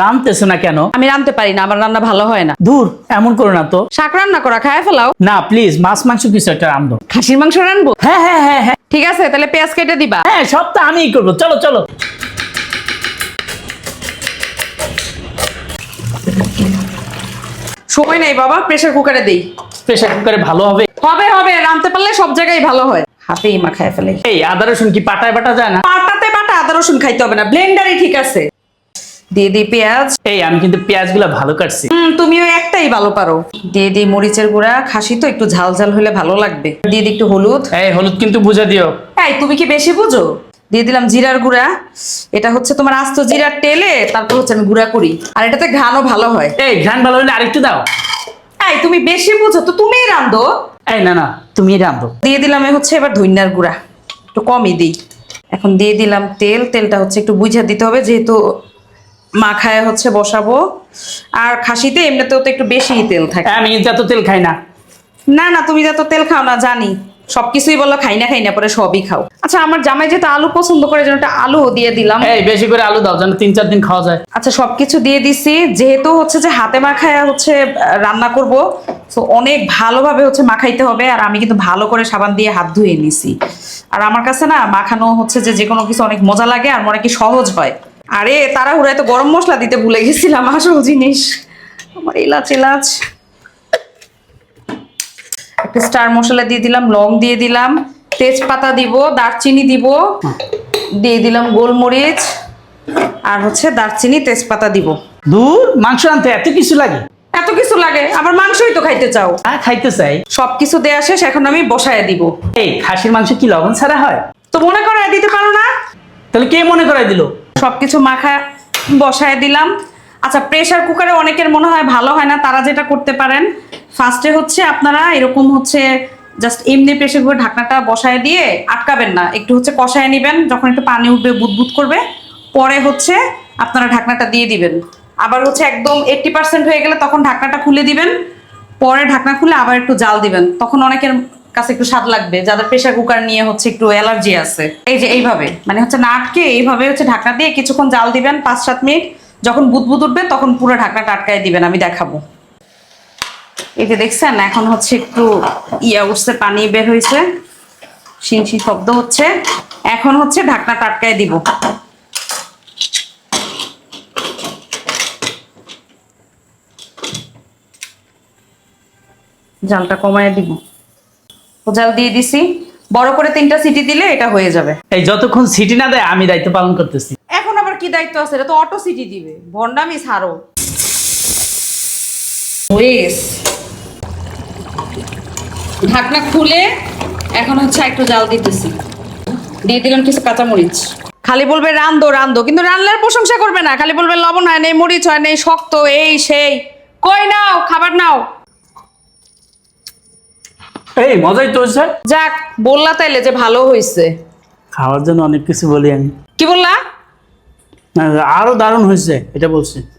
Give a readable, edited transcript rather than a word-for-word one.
রাঁধতেছো না কেন? আমি রাঁধতে পারি না, আমার রান্না ভালো হয় না। দূর, এমন করো না তো। শাক রান্না করা খায় ফেলাও। না প্লিজ, মাছ মাংস কিছু একটা রাঁধো। খাসির মাংস রানবো? হ্যাঁ হ্যাঁ হ্যাঁ হ্যাঁ ঠিক আছে, তাহলে পেঁয়াজ কেটে দিবা। হ্যাঁ, সব তো আমিই করবো। চলো চলো। সময় নেই বাবা, প্রেসার কুকারে দেই। প্রেশার কুকারে ভালো হবে? হবে হবে, রাঁধতে পারলে সব জায়গায় ভালো হয়। হাতেই মাখায় ফেলে। এই আদা রসুন কি পাটায় বাটা যায় না? পাটাতে বাটা আদা রসুন খাইতে হবে না, ব্লেন্ডারই ঠিক আছে। দিয়ে দিই পেঁয়াজ। এই আমি কিন্তু পেঁয়াজগুলো ভালো কাটছি। তুমিও একটাই ভালো পারো। দিয়ে দিই মরিচের গুঁড়া, খাসি তো একটু ঝাল ঝাল হলে ভালো লাগবে। দিয়ে দিই একটু হলুদ। এই হলুদ কিন্তু বুঝে দিও। এই তুমি কি বেশি বুঝো? দিয়ে দিলাম জিরার গুঁড়া। এটা হচ্ছে তোমার আস্ত জিরার তেলে তারপর হচ্ছে আমি গুঁড়া করি, আর এটাতে ঘ্রাণও ভালো হয়। এই ঘ্রাণ ভালো হলে আরেকটু দাও। এই তুমি বেশি বুঝো তো, তুমিই রান্ধো। এই না না, তুমি রাঁধো। দিয়ে দিলাম হচ্ছে এবার ধনিয়ার গুঁড়া, একটু কমই দিই। এখন দিয়ে দিলাম তেল। তেলটা হচ্ছে একটু বুঝা দিতে হবে, যেহেতু মাখায় হচ্ছে বসাবো। আর খাসিতে এমনিতেও তো একটু বেশি তেল থাকে। আমি কিন্তু এত তেল খাই না। না না, তুমি যত তেল খাও না জানি, সবকিছুই বলো খাই না পরে সবই খাও। আচ্ছা, আমার জামাই যেহেতু আলু পছন্দ করে, যেন একটা আলু দিয়ে দিলাম। এই বেশি করে আলু দাও, যেন 3-4 দিন খাওয়া যায়। আচ্ছা, সবকিছু দিয়ে দিছি। যেহেতু হচ্ছে যে হাতে মাখায় হচ্ছে রান্না করব, তো অনেক ভালোভাবে হচ্ছে মাখাইতে হবে। আর আমি কিন্তু ভালো করে সাবান দিয়ে হাত ধুয়ে নিছি। আর আমার কাছে না মাখানো হচ্ছে যে কোনো কিছু অনেক মজা লাগে আর মনে কি সহজ হয়। আরে তাড়াহুড়ায় তো গরম মশলা দিতে ভুলে গেছিলাম, আসল জিনিস আমার এলাচ। একটা স্টার মশলা দিয়ে দিলাম, লং দিয়ে দিলাম, তেজপাতা দিব, দারচিনি দিব, দিয়ে দিলাম গোলমরিচ, আর হচ্ছে দারচিনি তেজপাতা দিব। দূর, মাংস আনতে এত কিছু লাগে? এত কিছু লাগে? আবার মাংসই তো খাইতে চাও। হ্যাঁ, খাইতে চাই। সবকিছু দেয়া শেষ, এখন আমি বসায় দিব। এই খাসির মাংস কি লবণ ছাড়া হয়? তো মনে করায় দিতে পারো না? তাহলে কে মনে করাই দিল? সবকিছু মাখা বসায় দিলাম। আচ্ছা, প্রেসার কুকারে অনেকের মনে হয় ভালো হয় না, তারা যেটা করতে পারেন, ফার্স্টে হচ্ছে আপনারা এরকম হচ্ছে জাস্ট এমনি প্রেসার কুকার ঢাকনাটা বসায় দিয়ে আটকাবেন না, একটু হচ্ছে কষায় নেবেন। যখন একটু পানি উঠবে, বুদবুদ করবে, পরে হচ্ছে আপনারা ঢাকনাটা দিয়ে দিবেন। আবার হচ্ছে একদম 80% হয়ে গেলে তখন ঢাকনাটা খুলে দিবেন। পরে ঢাকনা খুলে আবার একটু জাল দিবেন, তখন অনেকের কাছে একটু স্বাদ লাগবে, যাদের প্রেসার কুকার নিয়ে হচ্ছে একটু অ্যালার্জি আছে। এই যে এইভাবে মানে হচ্ছে না আটকে, এইভাবে হচ্ছে ঢাকনা দিয়ে কিছুক্ষণ জাল দিবেন, 5-7 মিনিট। যখন বুদবুদ উঠবে তখন পুরো ঢাকনাটা আটকায় দিবেন, আমি দেখাবো। এই যে দেখছেন, এখন হচ্ছে একটু উঠছে, পানি বের হয়েছে, শিনশি শব্দ হচ্ছে। এখন হচ্ছে ঢাকনাটা আটকায় দিব। জালটা কমায় দিব। জাল দিয়ে দিছি, বড় করে 3টা সিটি দিলে এটা হয়ে যাবে। এই যতক্ষণ সিটি না দেয় আমি দায়িত্ব পালন করতেছি। এখন আবার কি দায়িত্ব আছে? এটা তো অটো সিটি দিবে, ভন্ডামি ছাড়ো। ঢাকনা খুলে এখন হচ্ছে একটু জাল দিতেছি, দিয়ে দিলাম কিছু কাঁচামরিচ। খালি বলবে রান্ধো রান্ধো, কিন্তু রান্নার প্রশংসা করবে না, খালি বলবে লবণ হয় নেই, মরিচ হয় নেই, শক্ত, এই সেই। কই নাও খাবার নাও। এই মজাই তো হচ্ছে। যাক, বললা তাইলে যে ভালো হয়েছে। খাওয়ার জন্য অনেক কিছু বলি আমি। কি বললা? আরো দারুণ হয়েছে এটা বলছি।